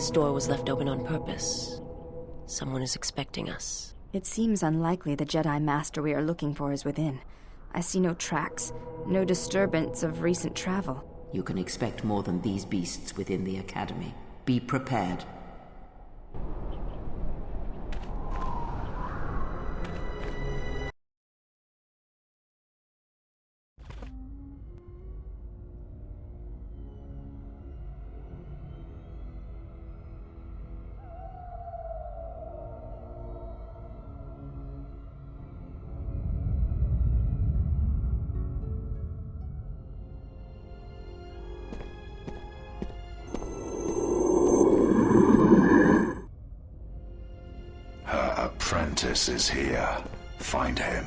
This door was left open on purpose. Someone is expecting us. It seems unlikely the Jedi Master we are looking for is within. I see no tracks, no disturbance of recent travel. You can expect more than these beasts within the Academy. Be prepared. Apprentice is here. Find him.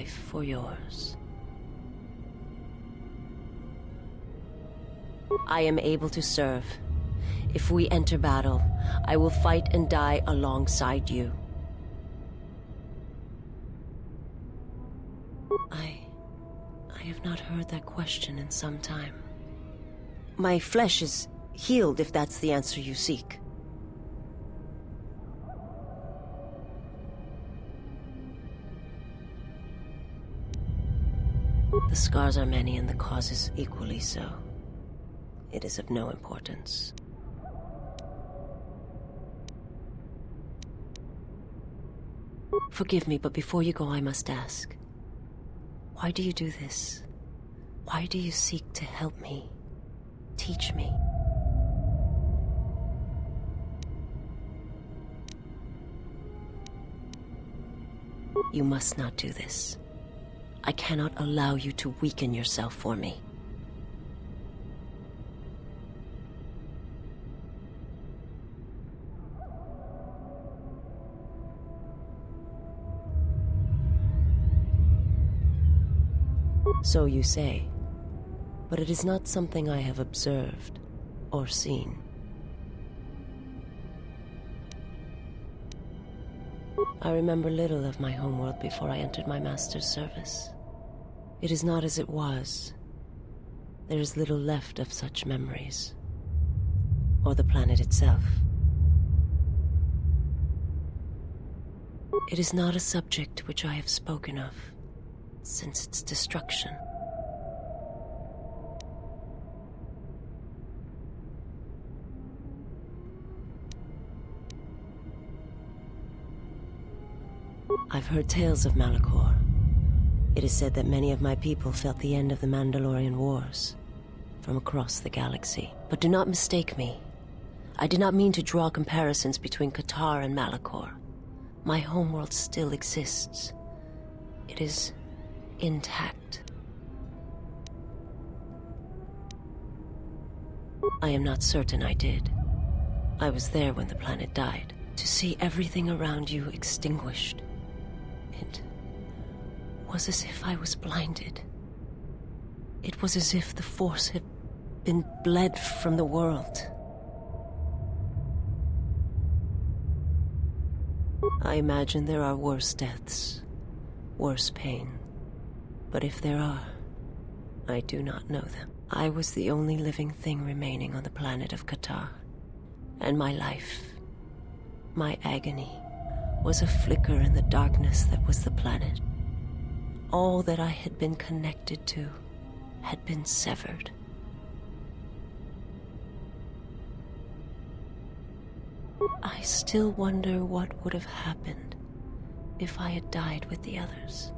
life for yours. I am able to serve. If we enter battle, I will fight and die alongside you. I have not heard that question in some time. My flesh is healed, if that's the answer you seek. The scars are many and the causes equally so. It is of no importance. Forgive me, but before you go, I must ask. Why do you do this? Why do you seek to help me? Teach me? You must not do this. I cannot allow you to weaken yourself for me. So you say, but it is not something I have observed or seen. I remember little of my homeworld before I entered my master's service. It is not as it was. There is little left of such memories, or the planet itself. It is not a subject which I have spoken of since its destruction. I've heard tales of Malachor. It is said that many of my people felt the end of the Mandalorian Wars from across the galaxy. But do not mistake me. I did not mean to draw comparisons between Qatar and Malachor. My homeworld still exists. It is intact. I am not certain I did. I was there when the planet died. To see everything around you extinguished. It was as if I was blinded. It was as if the Force had been bled from the world. I imagine there are worse deaths, worse pain. But if there are, I do not know them. I was the only living thing remaining on the planet of Qatar. And my life, my agony, was a flicker in the darkness that was the planet. All that I had been connected to had been severed. I still wonder what would have happened if I had died with the others.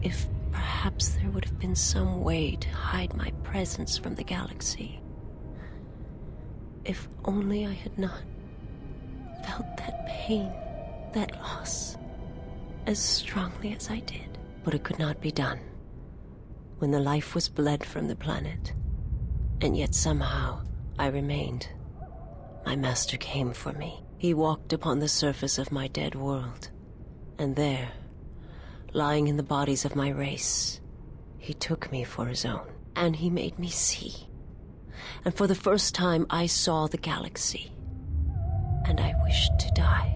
If perhaps there would have been some way to hide my presence from the galaxy. If only I had not felt that pain, that loss, as strongly as I did. But it could not be done. When the life was bled from the planet, and yet somehow I remained, my master came for me. He walked upon the surface of my dead world, and there, lying in the bodies of my race, he took me for his own, and he made me see. And for the first time I saw the galaxy, and I wished to die.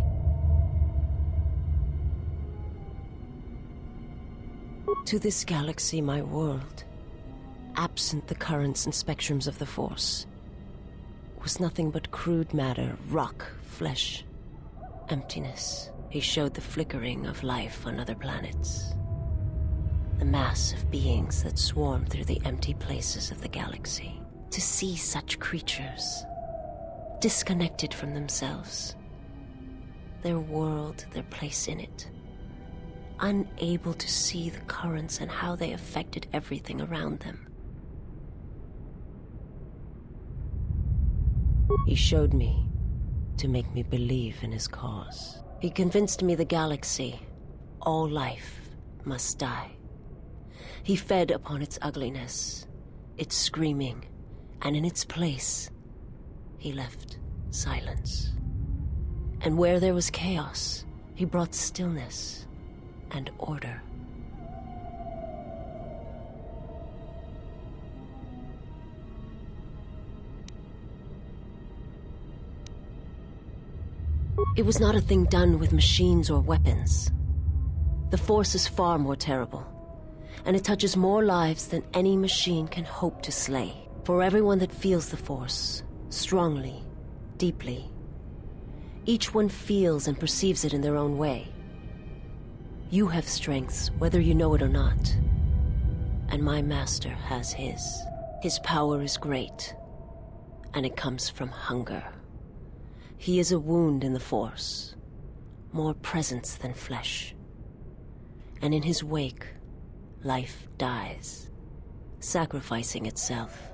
To this galaxy, my world, absent the currents and spectrums of the Force, was nothing but crude matter, rock, flesh, emptiness. He showed the flickering of life on other planets. The mass of beings that swarm through the empty places of the galaxy. To see such creatures, disconnected from themselves, their world, their place in it, unable to see the currents and how they affected everything around them. He showed me to make me believe in his cause. He convinced me the galaxy, all life, must die. He fed upon its ugliness, its screaming, and in its place, he left silence. And where there was chaos, he brought stillness and order. It was not a thing done with machines or weapons. The Force is far more terrible, and it touches more lives than any machine can hope to slay. For everyone that feels the Force, strongly, deeply, each one feels and perceives it in their own way. You have strengths, whether you know it or not. And my master has his. His power is great, and it comes from hunger. He is a wound in the Force, more presence than flesh. And in his wake, life dies, sacrificing itself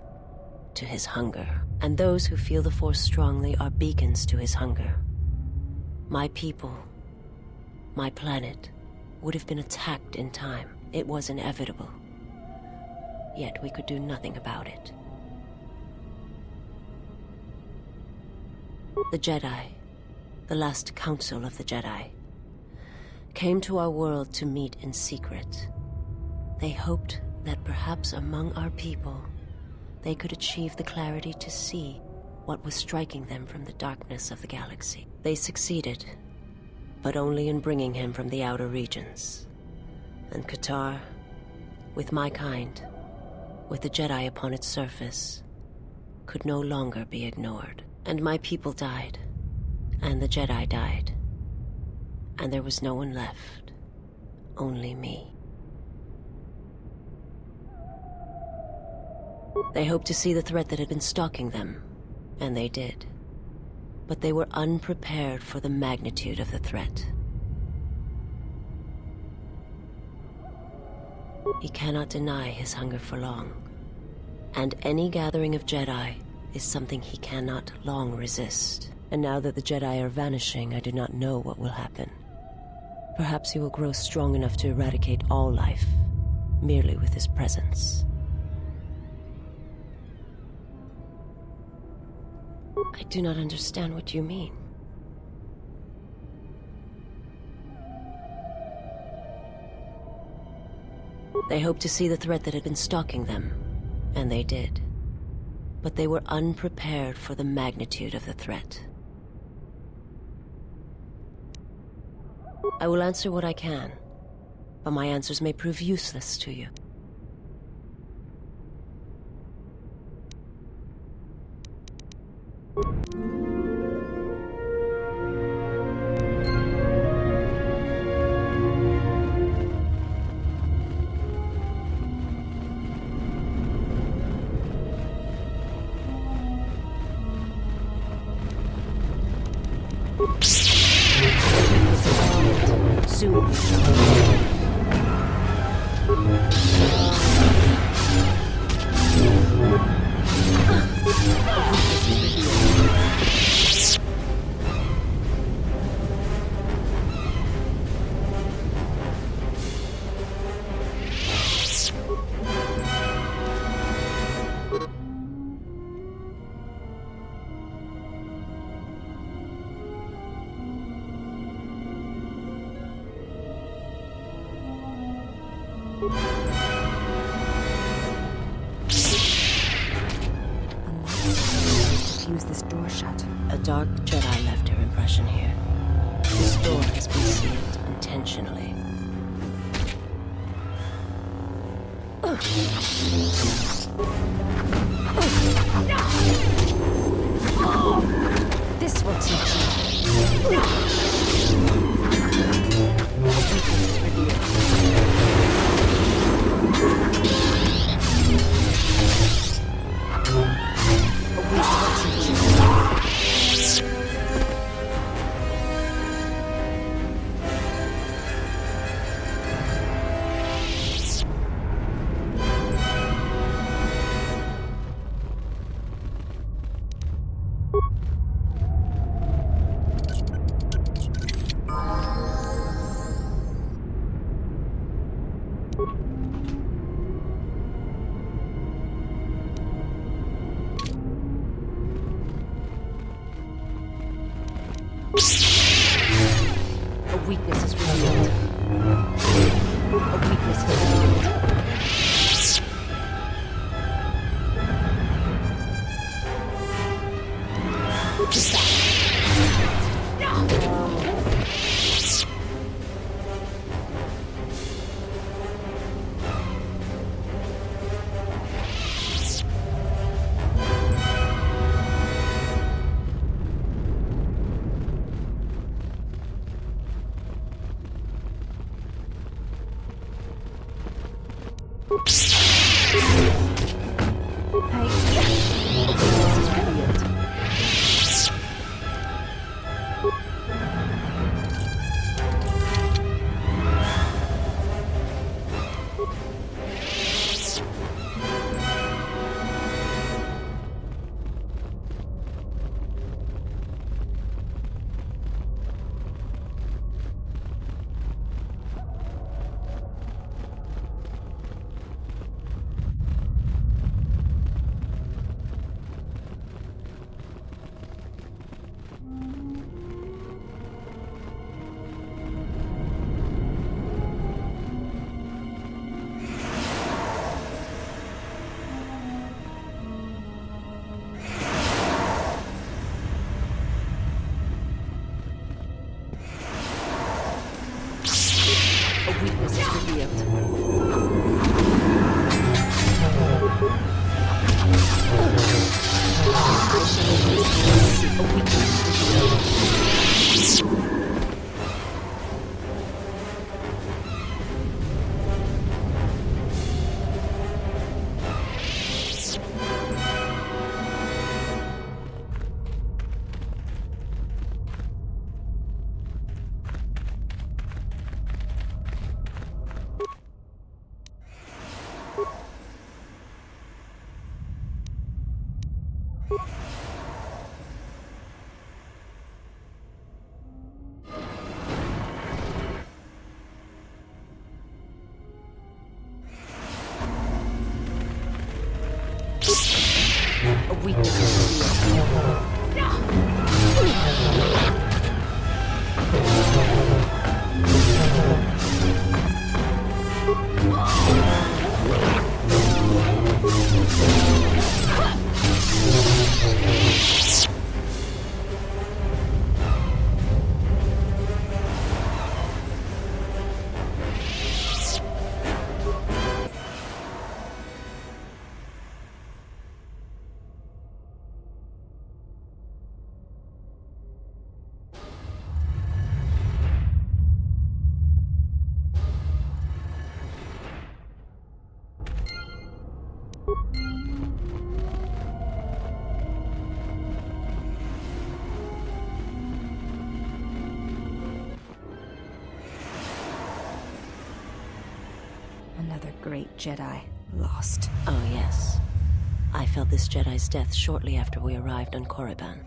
to his hunger. And those who feel the Force strongly are beacons to his hunger. My people, my planet, would have been attacked in time. It was inevitable. Yet we could do nothing about it. The Jedi, the last council of the Jedi, came to our world to meet in secret. They hoped that perhaps among our people, they could achieve the clarity to see what was striking them from the darkness of the galaxy. They succeeded, but only in bringing him from the outer regions. And Qatar, with my kind, with the Jedi upon its surface, could no longer be ignored. And my people died, and the Jedi died, and there was no one left, only me. They hoped to see the threat that had been stalking them, and they did. But they were unprepared for the magnitude of the threat. He cannot deny his hunger for long, and any gathering of Jedi is something he cannot long resist. And now that the Jedi are vanishing, I do not know what will happen. Perhaps he will grow strong enough to eradicate all life, merely with his presence. I do not understand what you mean. They hoped to see the threat that had been stalking them, and they did. But they were unprepared for the magnitude of the threat. I will answer what I can, but my answers may prove useless to you. Soon. Use this door shut. A dark Jedi left her impression here. This door has been sealed intentionally. This will teach you. A weakness is revealed. A weakness is revealed. Just that. A weakness is revealed. Another great Jedi lost. Oh, yes. I felt this Jedi's death shortly after we arrived on Korriban.